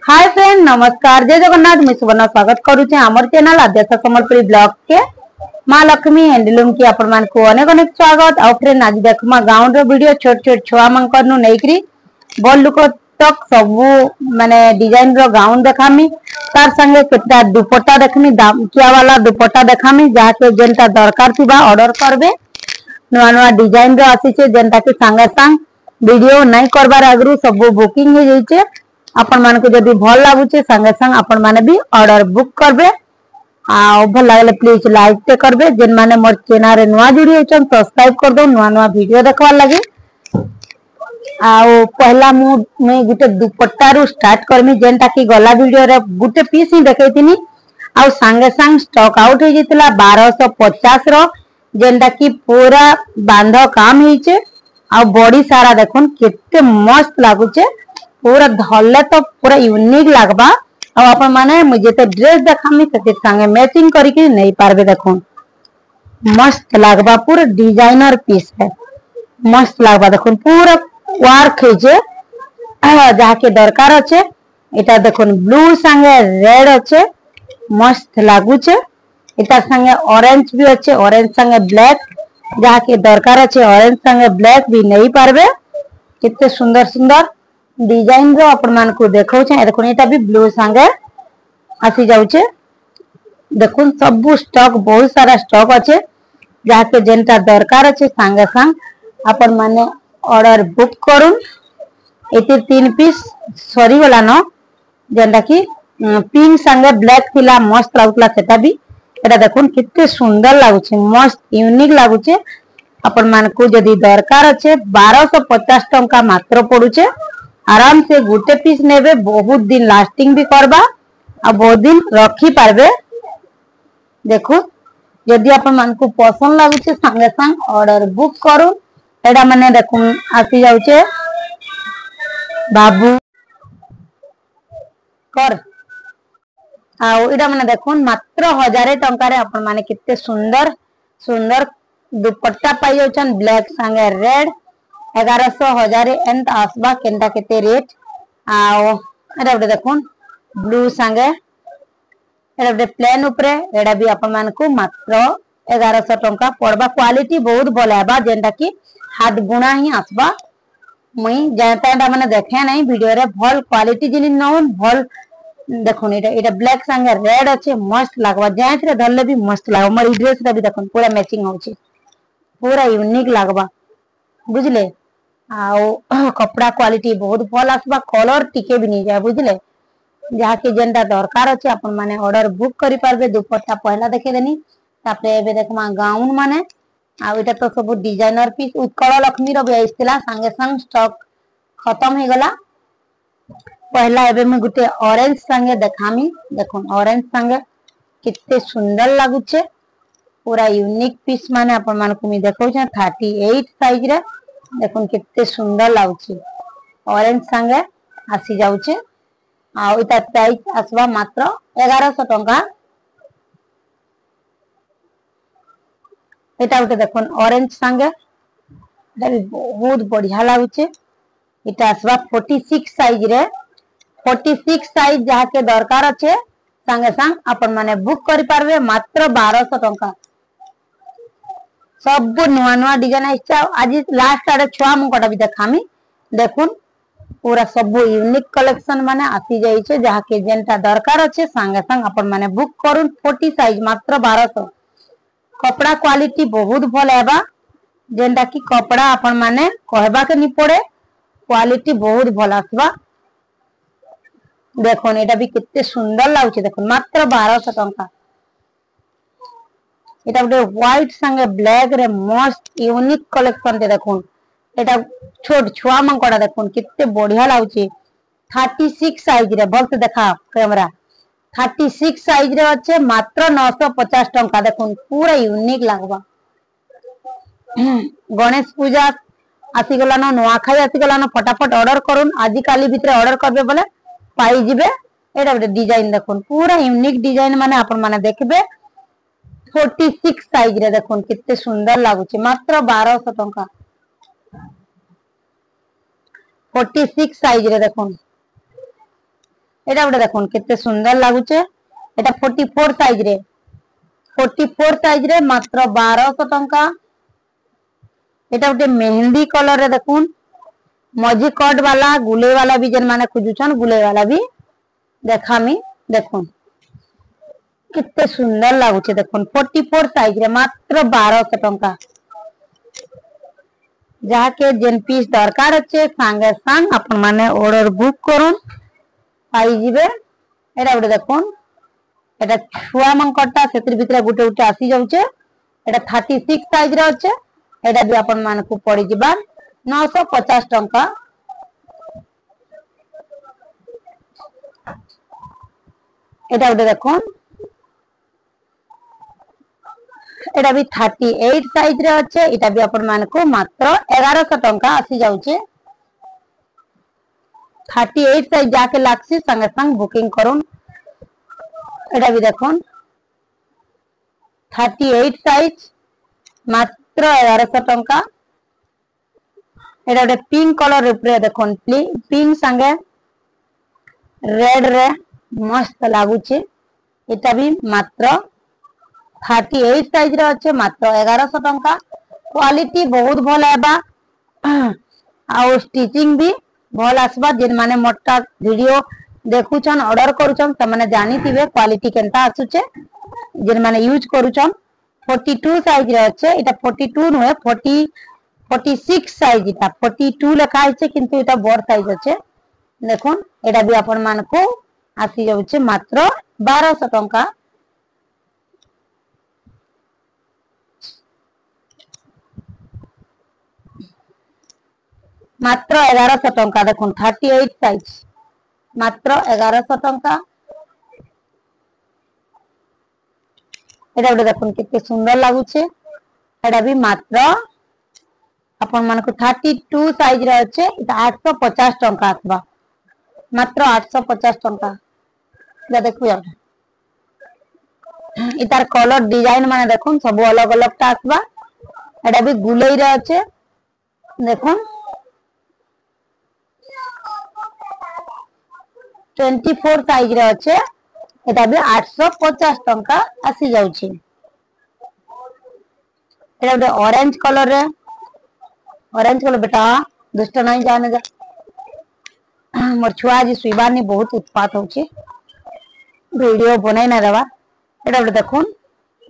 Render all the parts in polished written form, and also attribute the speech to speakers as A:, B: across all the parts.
A: Hi friend नमस्कार जय जगन्नाथ मैं सुवर्ण स्वागत करुचे हमर चैनल आद्याशा संबलपुरी ब्लॉग के मां लक्ष्मी हैंडलूम की आपण मान को अनेक अनेक स्वागत। और फ्रेंड आज देखमा गाउन रो वीडियो छोट छोट छुआ मन करनु नेकरी बड़ लोक तक सब माने डिजाइन रो गाउन देखामी तार संगे केटा दुपट्टा देखमी दामकिया वाला दुपट्टा देखामी जाके जेंटा दरकार थिबा ऑर्डर करबे। नुआ नुआ डिजाइन रो आसीचे जेंटा के संगे संग वीडियो नहीं करबार आगरु सब बुकिंग हो जाइए। आपण मान को जदी भल लागुचे संगे संग आपण माने भी ऑर्डर बुक करबे। आ भल लागले प्लीज लाइक ते करबे। जेन माने मोर चैनल रे नुआ जुड़ी होचन सब्सक्राइब कर दो नुआ नुआ वीडियो देखवा लागि। आ पहला मैं गुटे दुपट्टा रु स्टार्ट करमी जेनटा की गला वीडियो रे गुटे पीस ही देखैतिनी आ संगे संग स्टॉक आउट हो जितला 1250 रो जेनटा की पूरा बांध काम हिचे आ बॉडी सारा देखुन केते मस्त लागुचे पूरा धरले तो पूरा यूनिक लागबा। और अपन माने मुझे तो ड्रेस देखामी से संगे मैचिंग करके नहीं पारबे। देखो मस्त लागबा पूरा डिजाइनर पीस है मस्त लागबा। देखो पूरा वर्क है जाके दरकार अच्छे इटा देखो ब्लू संगे रेड अच्छे मस्त लागुचे। इटा संगे ऑरेंज भी अच्छे ऑरेंज संगे ब्लैक जाके दरकार अच्छे ऑरेंज संगे ब्लैक भी नहीं पारबे। कितने सुंदर सुंदर डिजाइन रो अपन मान को देखौ छे। देखो एटा भी ब्लू संगे आसी जाउचे। देखो सब स्टॉक बहुत सारा स्टॉक अच्छे जाके जेंटा दरकार अच्छे संगे संग अपन माने ऑर्डर बुक करूं। एते 3 पीस सरी वाला न जेंटा की पिंक संगे ब्लैक थिला मस्त लागुतला सेटा भी एटा देखो कितने सुंदर लागुचे मस्त यूनिक लागुचे। अपन मान को जदी दरकार अच्छे 1250 टंका मात्र पडुचे। आराम से गुटे पीस नेबे बहुत दिन लास्टिंग भी करबा आ बहुत दिन रखी पारबे। देखो जदी अपन मान को पसंद लागुचे संगे संग ऑर्डर बुक करू। एडा माने देखो आसी जाउचे बाबू कर आ एडा माने देखो मात्र 1000 टंका रे अपन माने कितने सुंदर सुंदर दुपट्टा पाई जाउछन ब्लैक संगे रेड 1100 1000 एंत आसबा केनटा केते रेट। आओ एडा देखो ब्लू संगे एडा प्लेन ऊपर एडा भी अपन मान को मात्र 1100 टंका पड़बा। क्वालिटी बहुत भले आबा जेंटा की हाथ बुना ही आसबा। मुई जेता माने देखे नहीं वीडियो रे भल क्वालिटी जिनि नोन भल देखो एटा ब्लैक संगे रेड अच्छे मस्त लागबा जेत रे धरले भी मस्त लागबा। मोर ड्रेस रे भी देखो पूरा मैचिंग होची पूरा यूनिक लागबा बुझले। आओ कपड़ा क्वालिटी बहुत भल आसबा कलर टिके भी नहीं जाए बुझले। जाके जेंटा दरकार अच्छे अपन माने ऑर्डर बुक करि पारबे। दुपट्टा पहला देखे देनी तापरे एबे देखमा गाउन माने आ एटा तो सब डिजाइनर पीस उत्कल लक्ष्मी रो भी आइसतिला संगे संग स्टॉक खत्म हो गला। पहला एबे मैं गुटे ऑरेंज संगे देखामी देखो ऑरेंज संगे कितने सुंदर लागुचे पूरा यूनिक पीस माने अपन मान को मी देखौ छ 38 साइज रे देखो कितने सुंदर लागुचे ऑरेंज संगे आसी जाउचे। आ इता प्राइस आसबा मात्र 1100 टंका। एटा उते देखो ऑरेंज संगे एटा भी बहुत बढ़िया लागुचे। इटा आसबा 46 साइज रे 46 साइज जाके दरकार अच्छे संगे संग अपन माने बुक करि पारबे मात्र 1200 टंका। सब नुआ नुआ डिजाइन आइछा आज लास्ट आडे छुआ मुकटा भी देखामी देखुन पूरा सब यूनिक कलेक्शन माने आसी जाइछे जाके जेंटा दरकार अच्छे संगे संग अपन माने बुक करूं। 40 साइज मात्र 1200। कपड़ा क्वालिटी बहुत भल आबा जेंटा की कपड़ा अपन माने कहबा के नि पड़े क्वालिटी बहुत भल आसबा। देखो एटा भी कितने सुंदर लागुचे देखो मात्र 1200 टंका। एटा गोटे व्हाइट संगे ब्लैक रे मस्त यूनिक कलेक्शन ते देखो एटा छोट छुआ मंकड़ा देखो कितने बढ़िया लागुचे 36 साइज रे भल से देखा कैमरा 36 साइज रे अच्छे मात्र 950 टंका। देखो पूरा यूनिक लागबा। गणेश पूजा आसी गला न नुआखाई आसी गला न फटाफट ऑर्डर करूं आज काली भितर ऑर्डर करबे बोले पाई जिबे। एटा गोटे डिजाइन देखो पूरा यूनिक डिजाइन माने अपन माने देखबे 46 साइज रे देखो कितने सुंदर लागुचे मात्र 1200 टंका। 46 साइज रे देखो এটা গোটে দেখুন কেতে সুন্দর লাগুছে। এটা 44 সাইজ রে, 44 সাইজ রে মাত্র 1200 টঙ্কা। এটা গোটে মেহেंदी कलर रे देखुन मझी कट वाला गुले वाला भी जन माने खोजुछन गुले वाला भी देखामी। देखुन कितने सुंदर लागुचे देखुन 44 साइज रे मात्र 1200 टंका। जाके जेन पीस दरकार अच्छे सांगे सांग अपन माने ऑर्डर बुक करूँ पाई जिबे। एटा गोटे देखुन एटा छुआ मंकटा सेतिर भितरे गुटे गुटे आसी जाउचे। एटा 36 साइज रे अच्छे। एटा भी अपन मान को पड़ी जिबा 950 टंका। एटा गोटे देखुन एटा भी 38 साइज रे अच्छे। एटा भी अपन मान को मात्र 1100 टंका आसी जाउचे। 38 साइज जाके लागसी संगे संग बुकिंग करूँ। एटा भी देखुन 38 साइज मात्र 1100 टंका। एटा गोटे पिंक कलर ऊपर देखुन पिंक संगे रेड रे मस्त लागुचे। एटा भी मात्र 38 साइज रे अच्छे मात्र 1100 टंका। क्वालिटी बहुत भल है आ स्टिचिंग भी भल आसबा। जिन माने मोटा वीडियो देखुछन ऑर्डर करूछन त माने जानी थिबे क्वालिटी केनता आसुचे। जिन माने यूज करूछन 42 साइज रे अच्छे। एटा 42 नुहे 46 साइज। एटा 42 लिखा है किंतु एटा बड़ साइज अच्छे। देखुन एटा भी अपन मान को आसी जाउचे मात्र 1200 टंका। मात्र 1100 टंका। देखुन 38 साइज मात्र 1100 टंका। एटा गोटे देखुन कितने सुंदर लागुचे। एटा भी मात्र अपन मान को 32 साइज रे अच्छे। एटा 850 टंका आसबा मात्र 850 टंका। एटा देखु जा इतार कलर डिजाइन माने देखुन सब अलग अलग टा आसबा। एटा भी गुलेई रे अच्छे। देखुन 24 साइज रे अच्छे। एटा भी 850 टंका आसी जाउची। एटा गोटे ऑरेंज कलर रे ऑरेंज कलर बेटा दुष्ट नहीं जाने जा मोर छुआ जी सुइबार नि बहुत उत्पात होची वीडियो बनाई ना देवा। एटा गोटे देखुन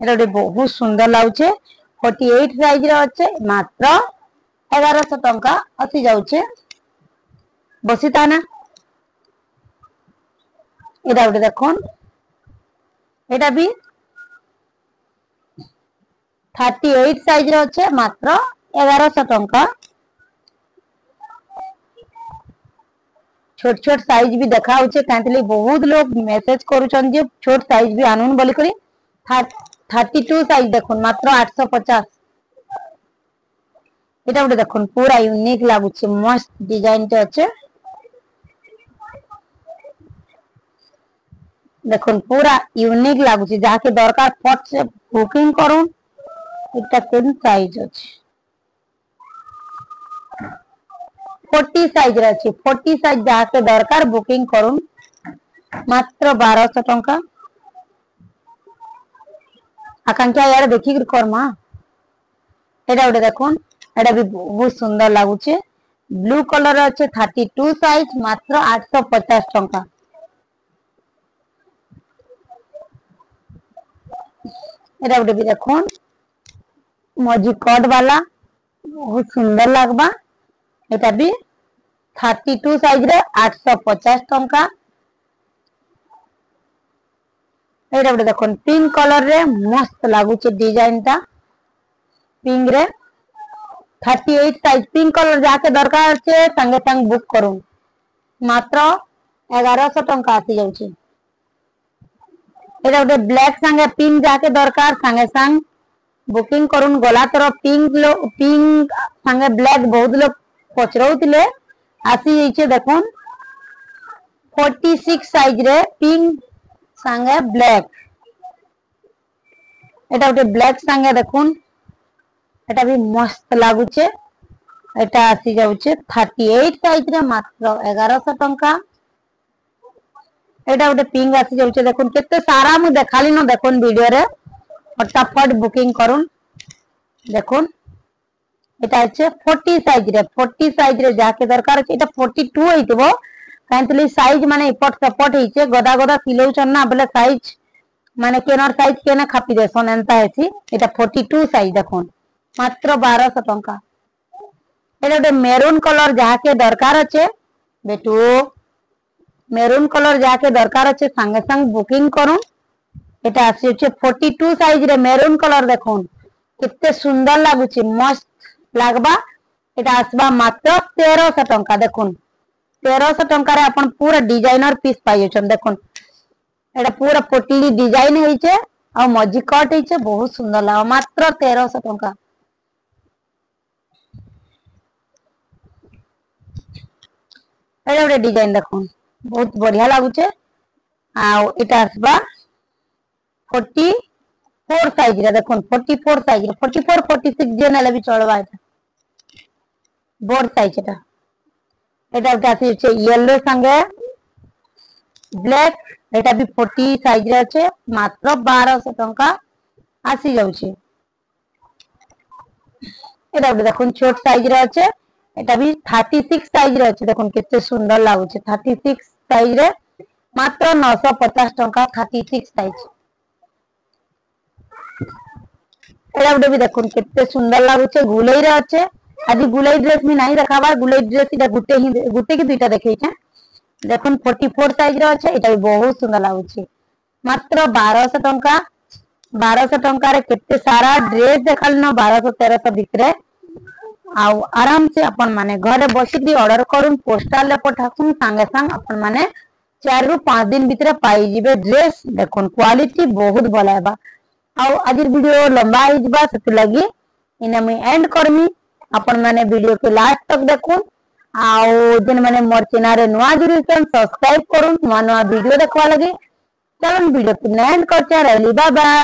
A: एटा गोटे बहुत सुंदर लाଗୁचे 48 साइज रे अच्छे मात्र 1100 टंका आसी जाउचे। बसिता ना एटा गोटे देखुन एटा भी 38 साइज रे अच्छे मात्र 1100 टंका। छोट छोट साइज भी देखा होचे कांतली बहुत लोग मैसेज करूछन जे छोट साइज भी आनुन बोली करी 32 साइज देखुन मात्र 850। एटा गोटे देखुन पूरा यूनिक लागुचे मस्त डिजाइन ते अच्छे। देखुन पूरा यूनिक लागुचे जाके दरकार फट से बुकिंग करूं। एटा केन साइज अछि 40 साइज रे अछि। 40 साइज जाके दरकार बुकिंग करूं मात्र 1200 टंका। आकांक्षा यार देखि करमा। एटा गोटे देखुन एटा भी बहुत सुंदर लागुचे ब्लू कलर अच्छे 32 साइज मात्र 850 टंका। एटा गोटे भी देखुन मझी कट वाला बहुत सुंदर लागबा। एटा भी 32 साइज रे 850 टंका। एटा गोटे देखुन पिंक कलर रे मस्त लागुचे डिजाइन ता पिंक रे 38 साइज पिंक कलर जाके दरकार छे संगे संग बुक करूं मात्र 1100 टंका आसी जाउची। एटा गोटे ब्लैक संगे पिंक जाके दरकार संगे संग बुकिंग करूं। गला तरफ पिंक संगे ब्लैक बहुत लोग पचरौतिले आसी जाइछे। देखुन 46 साइज रे पिंक संगे ब्लैक। एटा गोटे ब्लैक संगे देखुन एटा भी मस्त लागुचे। एटा आसी जाउचे 38 साइज रे मात्र 1100 टंका। एटा गोटे पिंक आसी जाउछे देखुन केते सारा मु देखाली न देखुन वीडियो रे फटाफट बुकिंग करूँ देखुन एटा अच्छे 40 साइज रे 40 साइज रे जाके दरकार एटा 42 होइतबो कांतली साइज माने इपट सपट हिचे गदा गदा सिलौछन ना बोले साइज माने केनर साइज केने खापी देसन एंता हेसी एटा 42 साइज देखुन मात्र 1200 टंका एटा गोटे मेरून कलर जाके दरकार अच्छे बेटू मेरून कलर जाके दरकार अच्छे संगे संग बुकिंग करूं एटा आसी 42 साइज रे मेरून कलर देखुन कितने सुंदर लागुची मस्त लागबा एटा आसबा मात्र 1300 टंका देखुन 1300 टंका रे अपन पूरा डिजाइनर पीस पाइ छन देखुन एटा पूरा पोटली डिजाइन हेइचे आ मजी कट हेइचे बहुत सुंदर लाग मात्र 1300 टंका एटा गोटे डिजाइन देखुन बहुत बढ़िया लागुचे आ एटा आसबा 44 साइज रे देखुन 44 साइज रे 44 46 जे नेले भी चलबा एटा बोर्ड साइज एटा आसी छे येलो संगे ब्लैक एटा भी 40 साइज रे छे मात्र 1200 टंका आसी जाउछे एटा देखुन छोट साइज रे छे एटा भी 36 साइज रे छे देखुन केते सुंदर लागुछे 36 साइज रे मात्र 950 टंका 36 साइज एटा भी देखुन केते सुंदर लागुछे गुलेई रे अच्छे आदि गुलेई ड्रेस भी नहीं रखाबा गुलेई ड्रेस इटा गुटे की दुईटा देखै छै देखुन 44 साइज रे अच्छे एटा भी बहुत सुंदर लागुछे मात्र 1200 टंका 1200 टंका रे केते सारा ड्रेस देखल न 1200 1300 भितरे आ आराम से अपन माने घरे बसी ऑर्डर करूँ पोस्टल रे पठाकुन संगे संग अपन माने 4 रु 5 दिन भितरे पाई जिबे ड्रेस देखुन क्वालिटी बहुत भला हेबा आ आज वीडियो लंबा हो जिबा सत लगी इने मैं एंड करमी अपन माने वीडियो के लास्ट तक देखुन आउ जिन माने मोर चैनल रे नुआ जुरिसन सब्सक्राइब करूँ नुआ नुआ वीडियो देखवा लगे चलन वीडियो के एंड करछे रहली बाय बाय।